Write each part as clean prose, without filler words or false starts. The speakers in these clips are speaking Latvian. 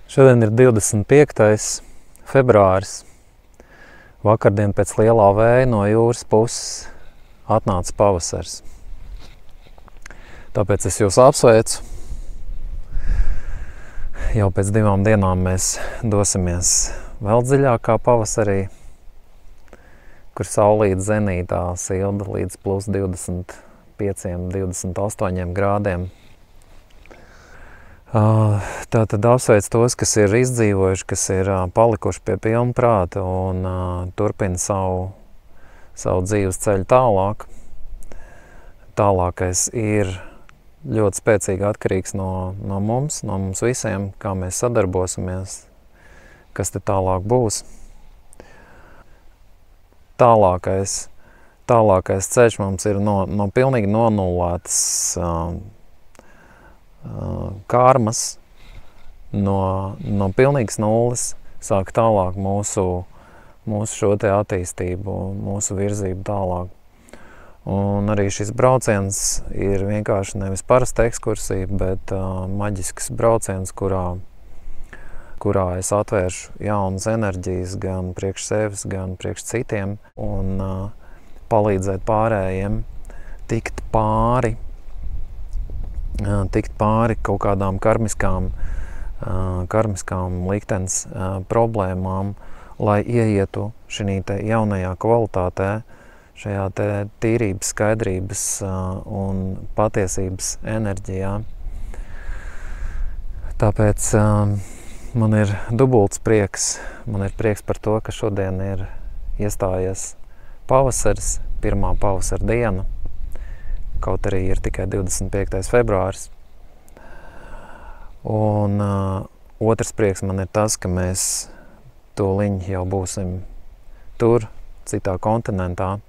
Šodien ir 25. februāris. Vakardien pēc lielā vēja no jūras puses atnāca pavasars. Tāpēc es jūs apsveicu. Jau pēc 2 dienām mēs dosimies vēl dziļākā pavasarī, kur saulīte zenītā silda līdz plus 25, 28 grādiem. Tātad apsveic tos, kas ir izdzīvojuši, kas ir palikuši pie pilna prāta un turpina savu dzīves ceļu tālāk. Tālākais ir ļoti spēcīgi atkarīgs no mums visiem, kā mēs sadarbosimies, kas te tālāk būs. Tālākais ceļš mums ir no pilnīgi nonulētas karmas, no pilnīgas nulles sāk tālāk mūsu šo te attīstību, mūsu virzību tālāk. Un arī šis brauciens ir vienkārši nevis parasta ekskursija, bet maģisks brauciens, kurā es atvēršu jaunas enerģijas gan priekš sevis, gan priekš citiem un palīdzēt pārējiem tikt pāri kaut kādām karmiskām liktenes problēmām, lai ieietu šī te jaunajā kvalitātē, šajā te tīrības, skaidrības un patiesības enerģijā. Tāpēc man ir dubults prieks. Man ir prieks par to, ka šodien ir iestājies pavasaris, pirmā pavasara diena. Kaut arī ir tikai 25. februāris. Un otrs prieks man ir tas, ka mēs tūliņ jau būsim tur, citā kontinentā.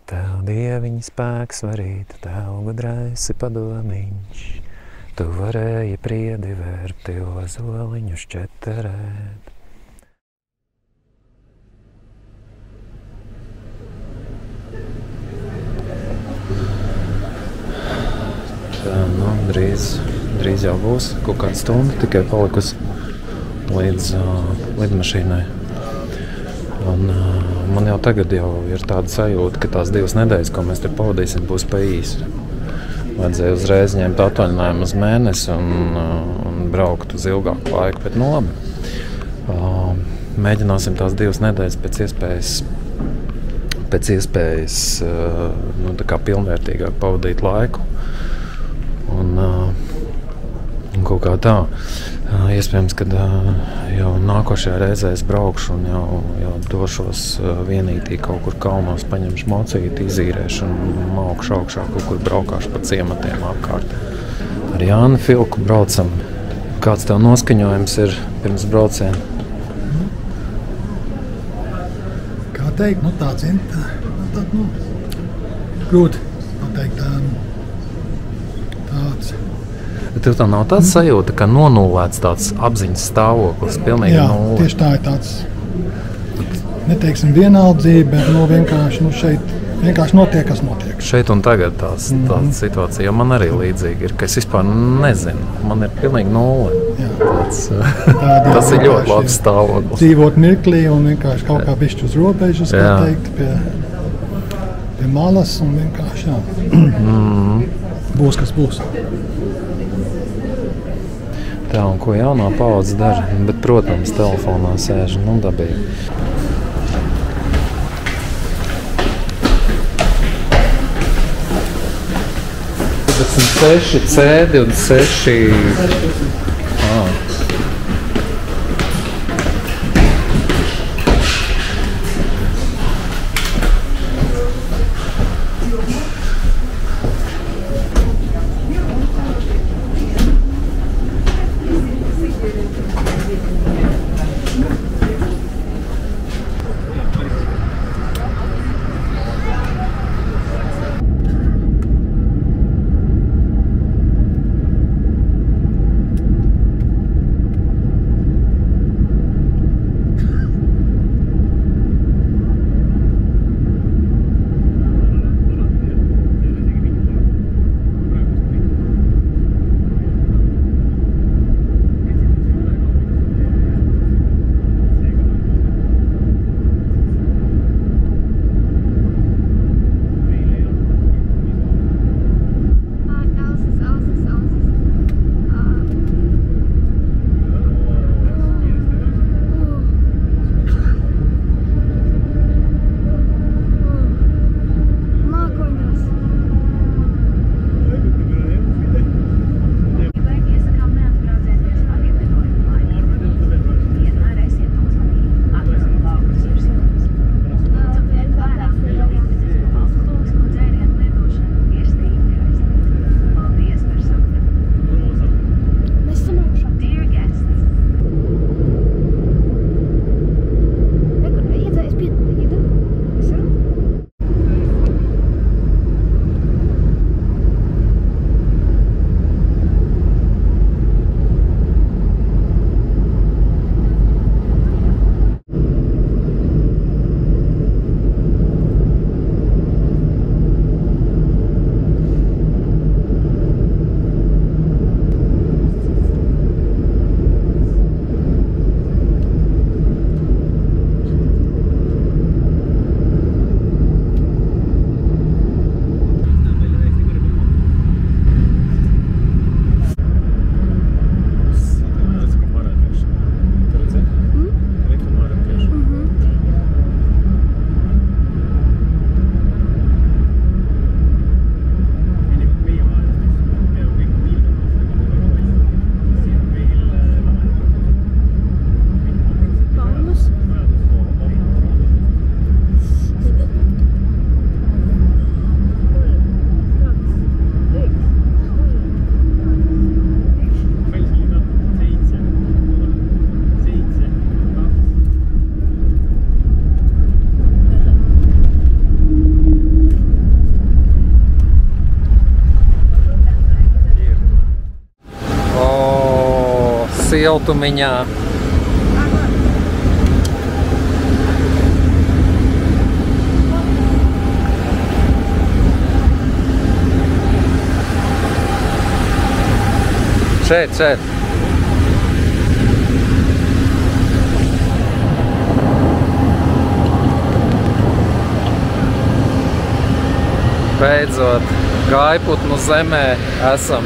Tev dieviņa spēks varīt, tev gudrais padomiņš, tu varēji priedi vērpt, jo zoliņu šķeterēt. Drīz jau būs kaut kāda stunda, tikai palikusi līdz lidmašīnai. Un man jau tagad ir tāda sajūta, ka tās 2 nedēļas, ko mēs te pavadīsim, būs pa īsi. Vajadzēja uzreiz ņemt atvaļinājumu uz mēnesi un braukt uz ilgāku laiku, bet nu labi. Mēģināsim tās 2 nedēļas pēc iespējas tā kā pilnvērtīgāk pavadīt laiku. Un kaut kā tā. Iespējams, kad jau nākošajā reizē es braukšu un jau došos vienītī kaut kur kalnos, paņemšu mocīti, izīrēšu un maukšu augšā, kaut kur braukāšu pa ciematiem apkārt. Ar Jāni Filku braucam. Kāds tev noskaņojums ir pirms brauciena? Kā teikt, tāds grūti pateikt. Tev tā nav tāds sajūta, ka nonulēts tāds apziņas stāvoklis, pilnīgi nulle? Jā, tieši tā ir tāds, neteiksim vienaldzība, bet vienkārši šeit vienkārši notiek, kas notiek. Šeit un tagad tāda situācija, jo man arī līdzīgi ir, ka es vispār nezinu, man ir pilnīgi nulle. Tas ir ļoti labs stāvoklis. Dzīvot mirklī un vienkārši kaut kā bišķi uz robežas, kā teikt, pie malas un vienkārši, būs, kas būs. Tā, un ko jaunā paudze dara, bet, protams, telefonā sēž, dabīgi. C26. siltumiņā. Šeit. Beidzot, Gaiputnu zemē esam.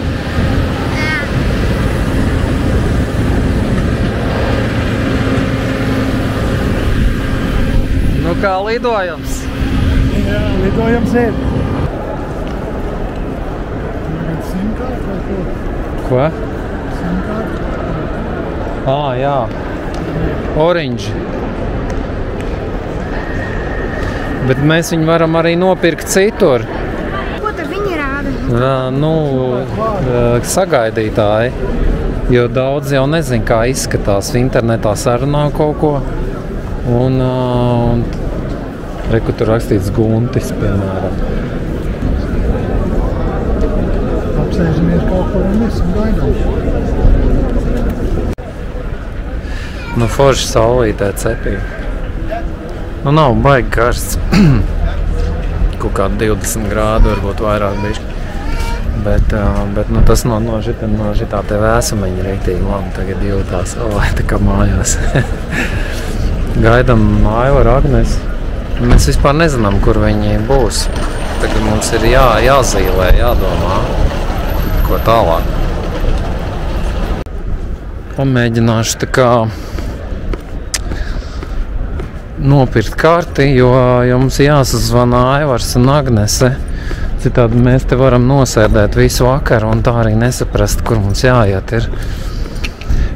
Nu kā lidojums? Jā, lidojums ir. Tagad simkārt vai ko? Ko? Simkārt? Jā. Orange. Bet mēs viņu varam arī nopirkt citur. Ko tad viņi rāda? Sagaidītāji. Jo daudz jau nezin, kā izskatās. Internetā sarunā kaut ko. Un re, kur tur rakstīts Guntis, piemēram. Apsēžamies kaut kur un esam gaidām. Nu, forši saulītē cepī. Nu, nav baigi karsts. Kaut kādi 20 grādi, varbūt vairāk bišķi. Bet nu, tas no šitā te vēsumeņa rīktīgi labi tagad jūtās. Tā kā mājās. Gaidam Aivaru, Agnes. Mēs vispār nezinām, kur viņi būs. Tagad mums ir jāzīlē, jādomā, ko tālāk. Pamēģināšu tā kā nopirkt karti, jo mums jāsazvana Aivars un Agnese. Citādi mēs te varam nosēdēt visu vakaru un tā arī nesaprast, kur mums jāiet ir.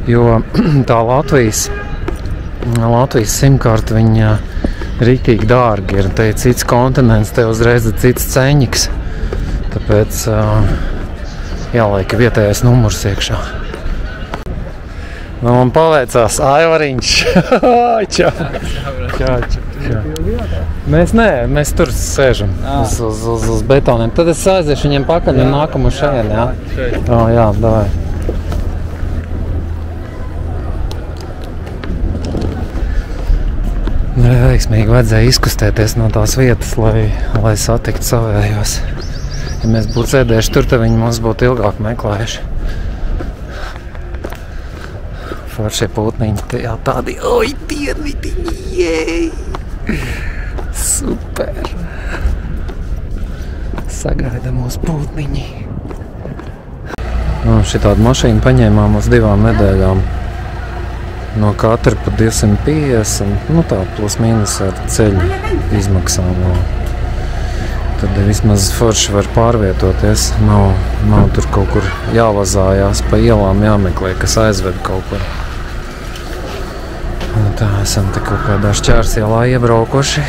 Jo tā Latvijas simkarta viņa riktīgi dārgi ir. Te ir cits kontinents, te uzreiz ir cits ceņiks. Tāpēc jāliek vietējais numurs iekšā. Nu, man paveicās Aivariņš. Čau. Mēs tur sēžam uz betoniem. Tad es aiziešu viņiem pakaļ un nākam uz šeit, jā? Jā, davai. Veiksmīgi vajadzēja izkustēties no tās vietas, lai satiktu savējos. Ja mēs būtu sēdējuši tur, tad viņi mums būtu ilgāk meklējuši. Foršie pūtniņi, jā, tādi, oi, dienvidiņi, jej! Super! Sagaida mūsu pūtniņi. Šitādu mašīnu paņēmām uz 2 nedēļām. No katra pa 250, nu tā plus mīnus ar ceļu izmaksām. Tad vismaz forši var pārvietoties. Nav tur kaut kur jāvazājās, pa ielām jāmeklē, kas aizved kaut kur. Tā esam te kaut kādā Šķērsielā iebraukuši.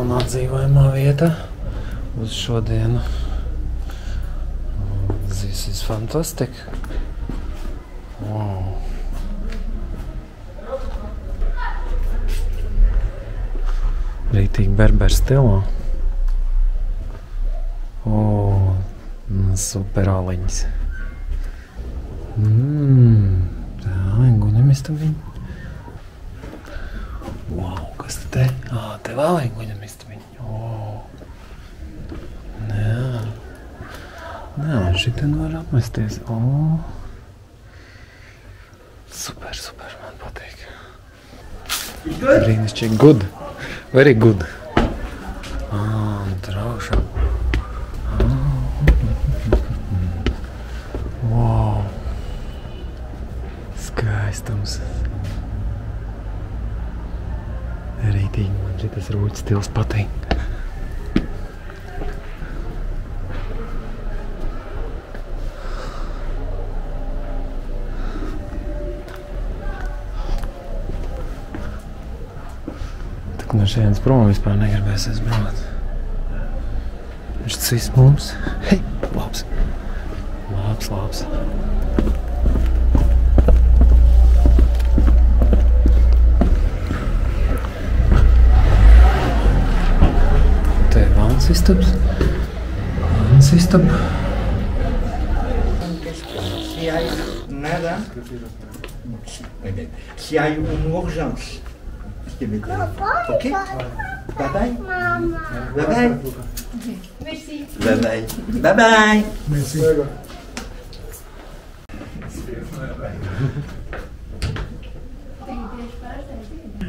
jaunā dzīvojamā vieta uz šodienu. This is fantastic. Wow. Rītīgi berber stilā. Super aliņas. Tā, guļamistabiņa. Wow, kas te? Te vēl ir guļamistabiņa. Jā, šitien var apmesties. Super, man patīk. Brīnišķīgi, good. Very good. Traukšā. Wow. Skaistums. Rītīgi man šitas rūķis stils patīk. No šeit prom vispār negribēsies braukt. Viņš cis mums. Hei, labs. Labs. Te ir vannas istabs. Si hay nada, si hay una urgence. Ok? Bye-bye. Bye-bye. Merci. Bye-bye. Bye-bye. Merci.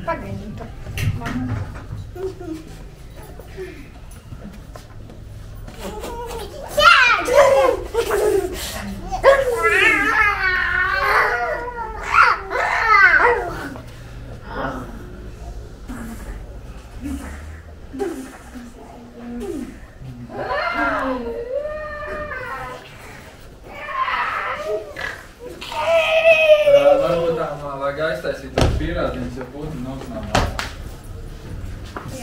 Pagaidītu. Vajag aiztaisīt tās pierādījums, ja būtu noknāmā. Es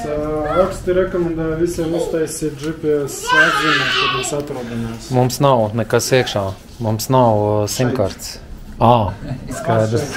augsti rekomendēju visiem uztaisīt GPS atzīmē, kad mēs atrodamies. Mums nav nekas iekšā. Mums nav simkartes. Skaidrs.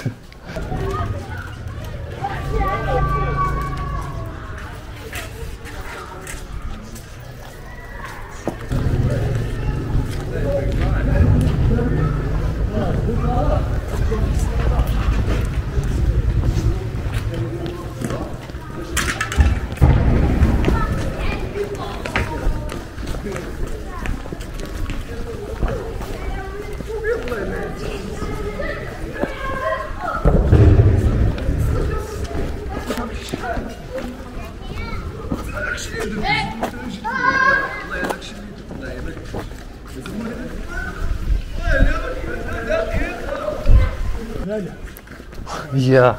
Jā.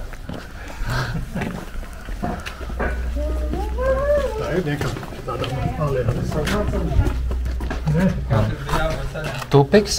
Tā ir vienkārši tādā alienā. Tupiks?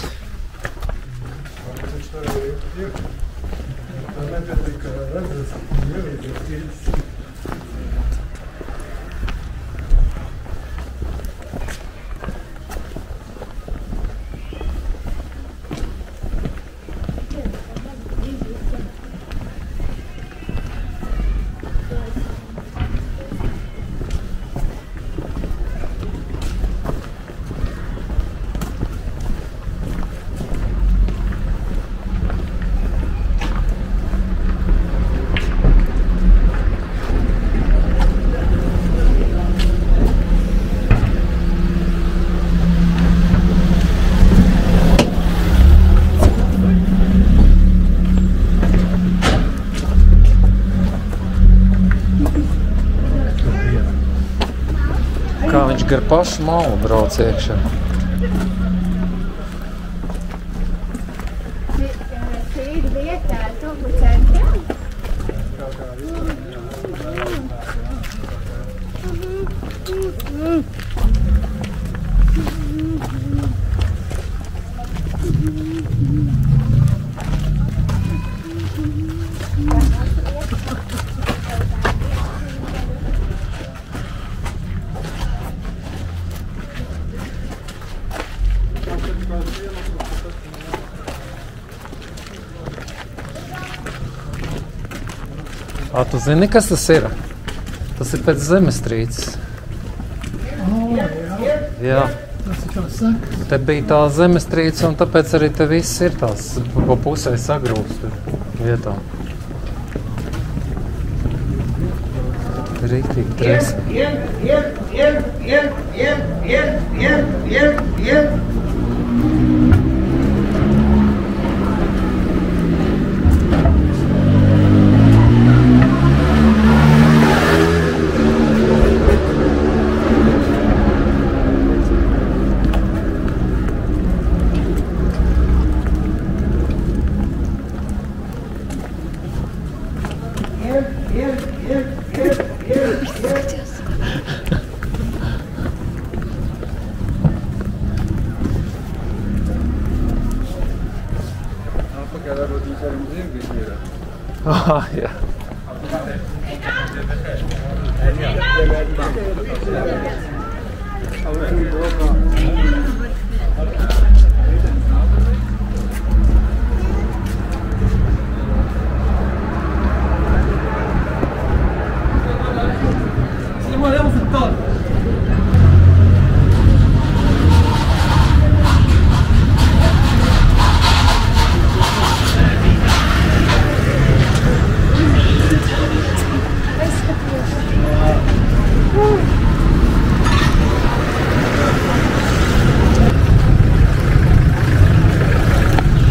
Kā viņš gar pašu malu brauc iekšā. Šī ir vietā, to, ko centrām. Tu zini, kas tas ir? Tas ir pēc zemestrīces. Jā. Tas ir kā saka. Te bija tā zemestrīce, un tāpēc arī te viss ir tās pa pusē sagrūst tur vietā. Rīktīgi tresi. Jā.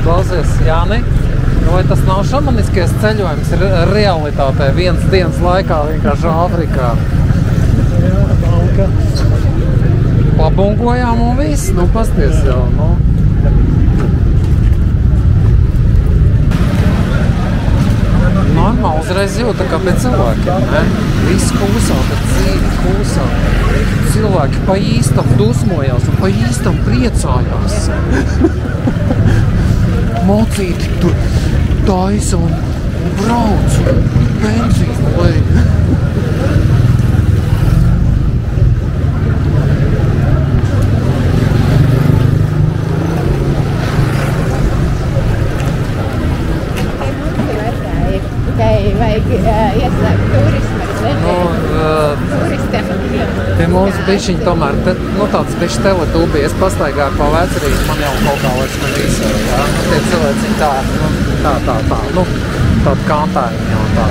Klausies, Jāni, vai tas nav šamaniskais ceļojums realitātē vienas dienas laikā vienkārši Āfrikā? Jā, balka. Pabungojām un viss, nu pasties jau, nu. Normāli uzreiz jūta kā pie cilvēkiem, ne? Viss kūsā, bet dzīvi kūsā. Cilvēki pa īstam dusmojās un pa īstam priecājās. Mocīti tur taisa un brauc un benzīnu, lai... Tikai vajag ieslēgt turismu, turistiem. Pie mums bišķiņi tomēr, tāds bišķi teletūbi, es pastaigāju pa vecerību, man jau kaut kā vairs nevisē, jā. Tie cilvēciņi tā, tāda kantēniņa un tā.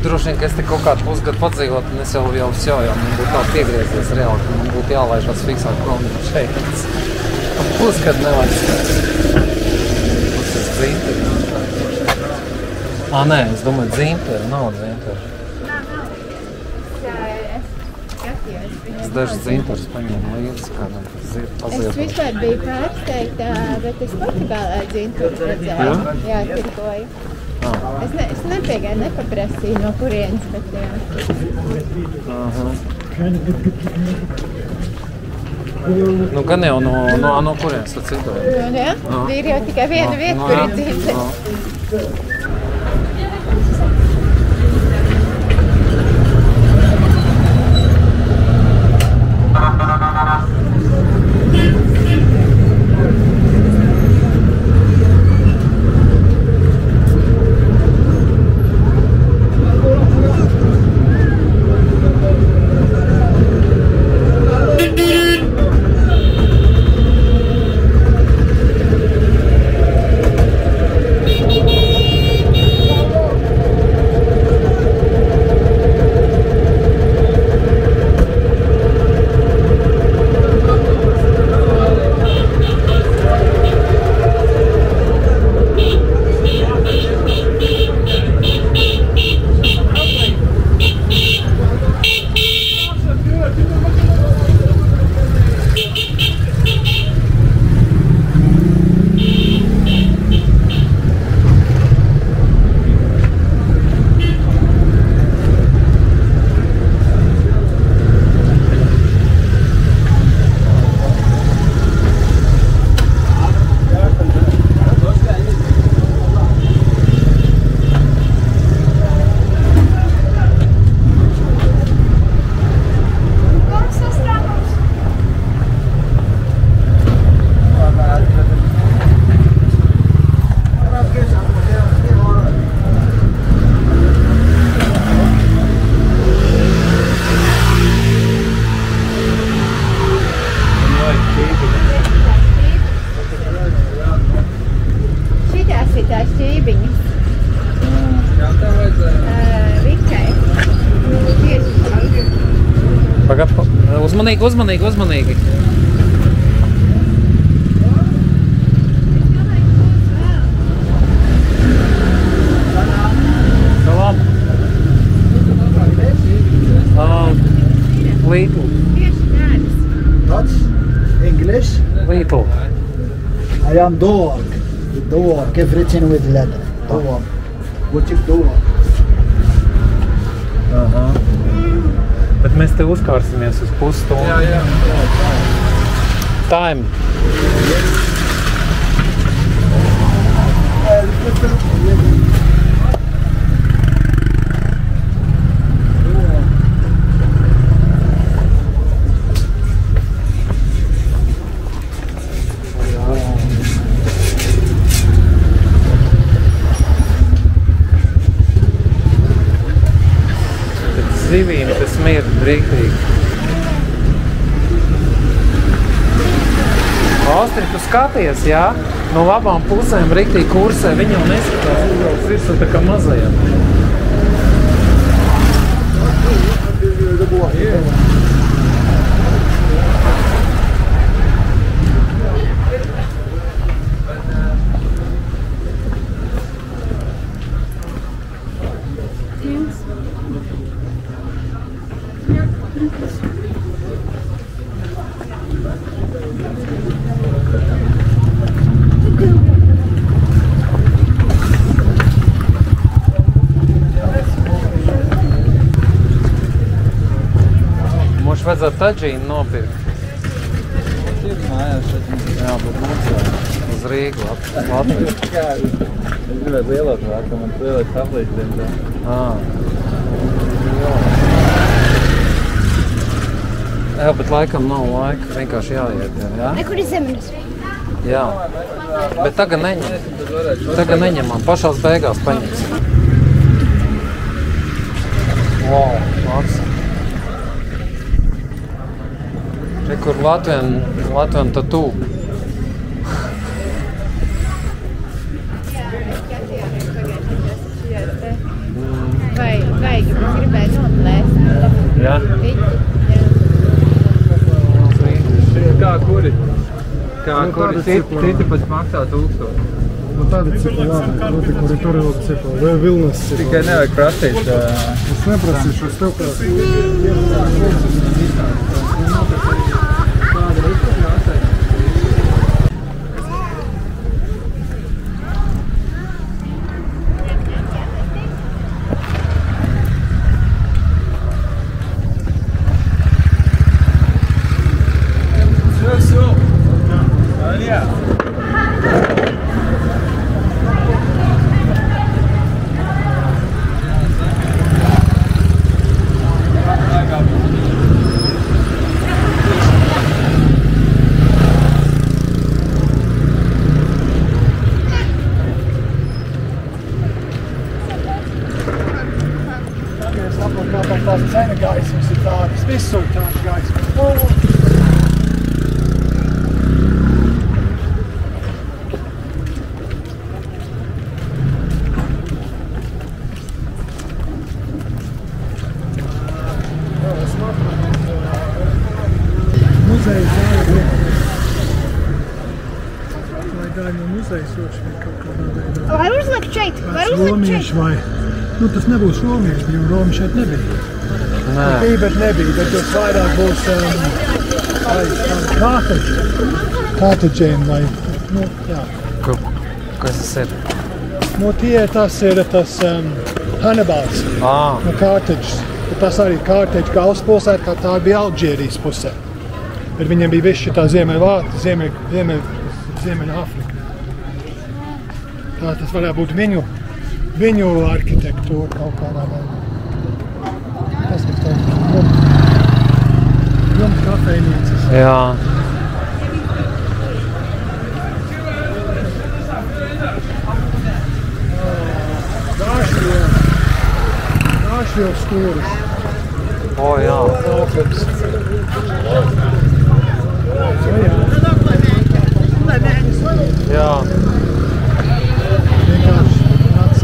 Droši vien, ka es te kaut kādu pusgadu padzīvot, un es jau man būtu tā piegriezies reāli, ka man būtu jālaiž tāds fiksāk prom no šeit. Pusgadu nevajag. Tas ir dzinteri. Nē, es domāju dzinteri, nav dzinteri. Es dažas dzinterus paņēmu līdzi, kādam paziet. Es vispār biju pārsteigta, bet es Portugālē dzinterus redzēju. Jā, tirgoju. Es nepiegāju, nepaprasīju no kurienes, bet jā. Nu, gan jau no kurienes tad citu? Jā, ir jau tikai viena vieta, kur ir dzīves. Uzmanīgi, uzmanīgi, uzmanīgi. Salam. Little. That's English. Little. I am dog. Dog. Everything with leather. Dog. What is dog? Aha. Bet mēs te uzkārsimies uz pusstundu. Jā. Time. Zivīm tas smird rīktīgi. Austri, tu skaties, jā? No labām pusēm rīktīgi kursē. Viņi jau neskatās uzbrauc virsū tā kā mazajā. Mums vajadzētu taģīnu nopirkt. Mājās šeit. Jā, bet mums uz Rīgu, Latviju. Es gribētu lielot vārku, man lielot tablīti, diemžēl. Jā, bet laikam nav laika, vienkārši jāiet, jā? Kur ir zemenes? Jā, bet tagad neņem. Tagad neņemam, pašās beigās paņemsim. Wow, nāc. Te, kur Latvijan tatū. Vai gribēja noplēst? Jā? Kā kuri? Citi pēc maksā 1000. Nu tāda cipa labi, kuri tur ir cipa, vai vilnas cipa. Tikai nevajag prasīt. Es neprasīšu, es tev prasīšu. Tās cena gaismas ir tādas, visur tādas gaismas. Muzejs gāja no muzejas ļoti kaut kādā veidā. Vai uzlikt šeit? Vai uzlikt šeit? Vai? Nu, tas nebūs romieši, jo Romi šeit nebija. Nē. Bija, bet nebija, bet tas vairāk būs Carthagēm vai, nu, jā. Kas tas ir? Nu, tas ir tas Hannibals no Carthages. Tas arī Carthage galvaspilsēta, kā tā bija Alģērijas pusē. Bet viņiem bija viss šitā Ziemeļāfrika. Tā tas varētu būt viņu arhitektūra kaut kādā veidā. Tas ir tāds jums kafejnīcas. Jā. Gāšļos stūris. O, jā. Jā. Vienkārši nāc.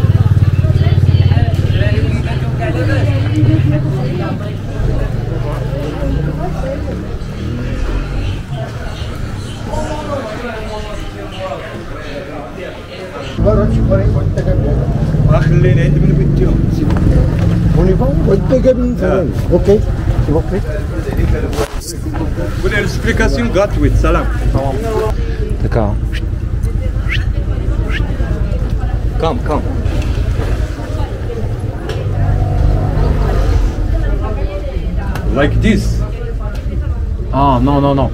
خليني عندي من الفيديو. On y va? Ok, s'il vous plaît. Pour l'explication gratuite, salam. Tā kā Come. Like this. no.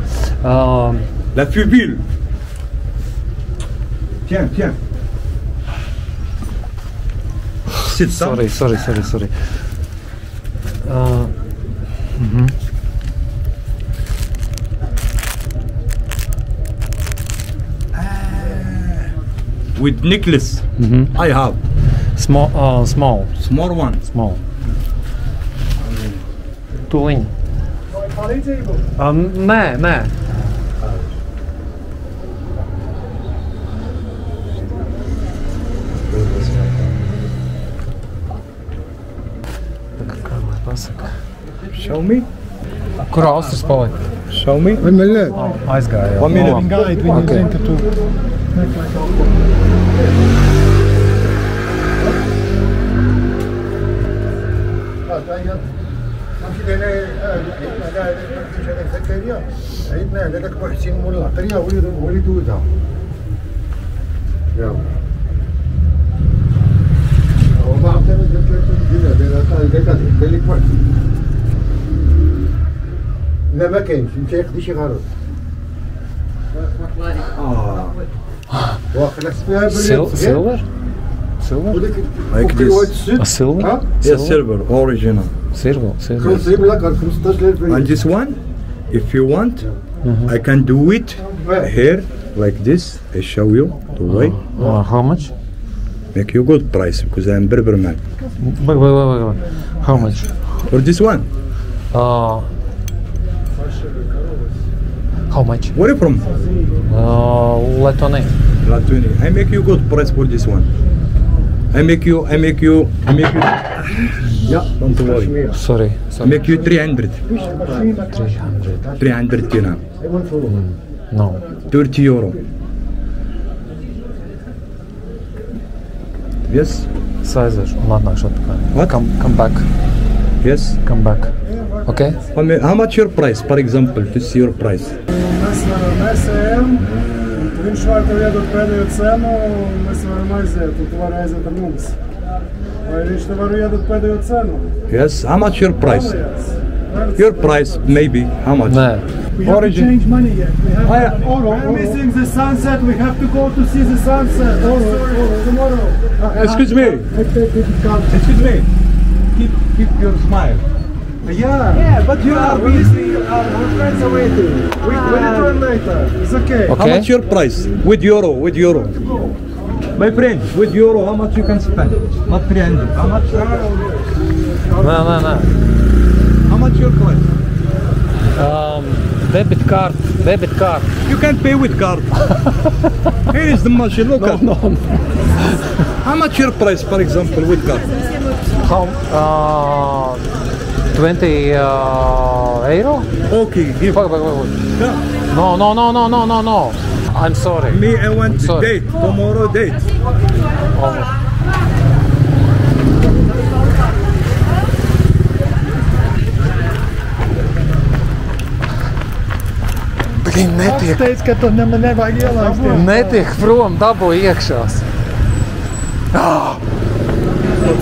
La pupille. Tiens. Sit down. Sorry. With necklace. I have. Small. Small one. Tūliņ. Nē. Kā lai pasaka? Show me. Kur Austris palika? Show me. Aizgāja. One minute. Viņi gaida, viņi zina, ka tu meklē kaut ko. لا ما كاينش انت ياخذ شي غرض واخا Silver? Like this. A silver? Yes, silver. Original. Silver. And this one, if you want, I can do it here like this. I show you the way. How much? Make you good price because I'm Berber man. Wait. How much? For this one, How much? where you from? Letoni. Latuni. I make you good price for this one. I make you. Yeah, don't worry. Sorry. I make you 300. 300. 300 dinar. No. 30 euro. Yes. Aiziešu un atnākšu atpakaļ. What? Come back. Yes. Come back. Okay? How much your price, for example, to see your price? Mēs ejam, viņš var tev iedot pēdējo cenu, un mēs varam aiziet, un tu vari aiziet ar mums. Vai viņš tev var iedot pēdējo cenu? Yes. How much your price? Your price, maybe. How much? Nē. We have to change money yet. We have we're missing the sunset. We have to go to see the sunset. Tomorrow. Excuse me. Excuse me. Keep your smile. Yeah, but you are busy. Our friends are waiting. We return later. It's okay. How much your price? With euro. My friend, with euro, how much you can spend? Not 300. How much? Nē. How much your price? Debit card. You can pay with card. Here is the machine. Look at. No. How much your price, for example, with card? How? 20 euro? Okay, give. Wait. No. I'm sorry. Me, I want Sorry. date. Tomorrow date. Netiek. Teic, ka tu nevajag ielaist. Netiek prom, dabū iekšās.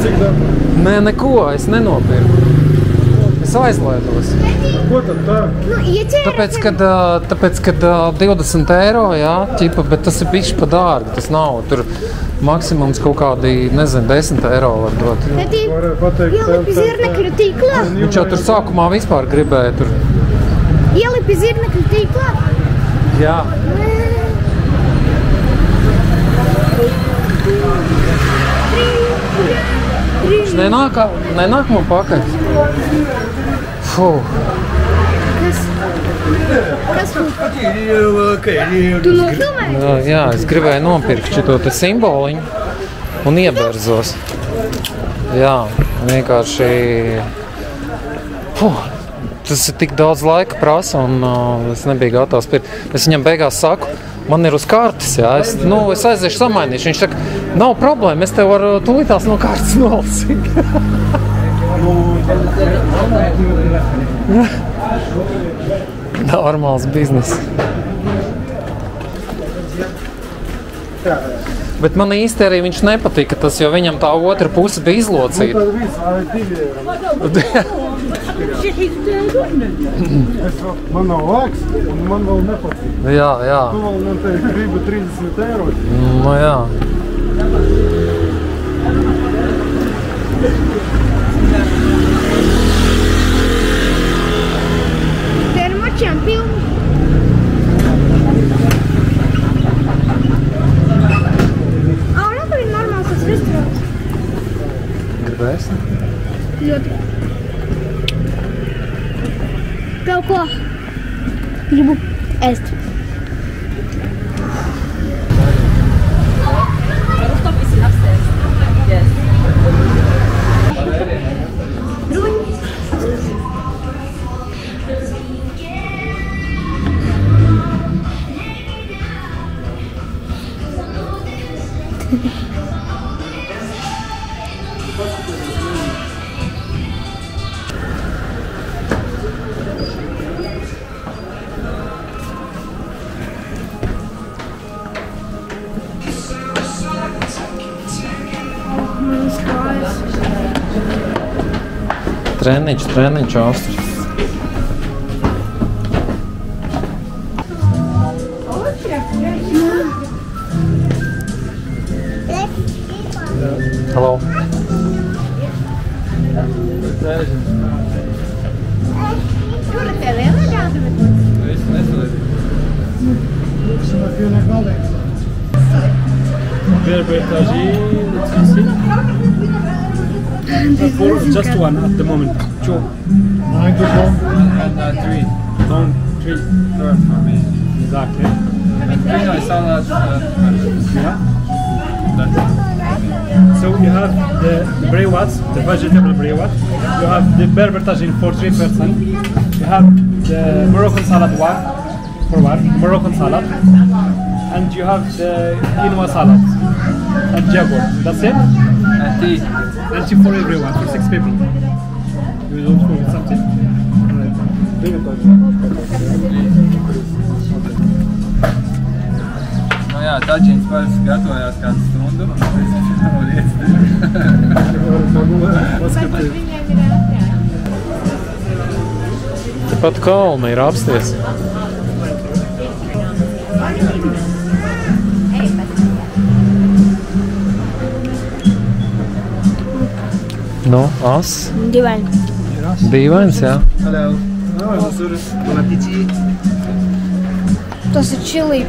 Cik dabū? Nē, neko, es nenopirku. Es aizlaidos. Ko tad tā? Tāpēc, kad 20 eiro, jā, ķipa, bet tas ir bišķi pa dārgi, tas nav. Tur maksimums kaut kādi, 10 eiro var dot. Varēja pateikt Ielipi zirnekļu tīklā? Viņš jau tur sākumā vispār gribēja tur. Ielipi zirnekļu tīklā? Jā. Viņš nenāk man pakaļ. Kas tu nofilmēji? Jā, es gribēju nopirkt šito te simboliņu un ieberzos. Jā, vienkārši... Tas ir tik daudz laika prasa un es nebiju gatavs pirkt. Es viņam beigās saku, Man ir uz kartes, jā. Es aiziešu samainīšu. Viņš saka, nav problēma, es tev varu tūlītās no kartes nolasīt. Normāls biznes. Bet man īsti arī viņš nepatika tas, jo viņam tā otra puse bija izlocīta. Man nav laiks, un man vēl nepatīk. Jā, jā. Tu vēl man te gribu 30 eiro. Nu jā. Te ar mačiem pilni. Gribēsi? Ļoti. Kaut ko gribu ēst. Treniņš, Austris. Hello. Tur ir tie lielā gāzi, bet Es nesalīdzīju. Just one at the moment. Two. And 3. Don't three. Third for me. Exactly. I saw that. Yeah. That's So you have the brewats, the vegetable brewat. You have the Berber tagine for 3 person. You have the Moroccan salad Moroccan salad, and you have the quinoa salad and jaguar. That's it. And tea. And tea for everyone, for 6 people. You don't forget something. Nu jā, taģins parasti gatavojās kādu stundu. viņiem ir ātrāk. Tepat kalna ir apsties. Nu, as? Dīvains, jā. Hello. Bon appétit. Tas ir čili.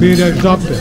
Pīrēks zapte.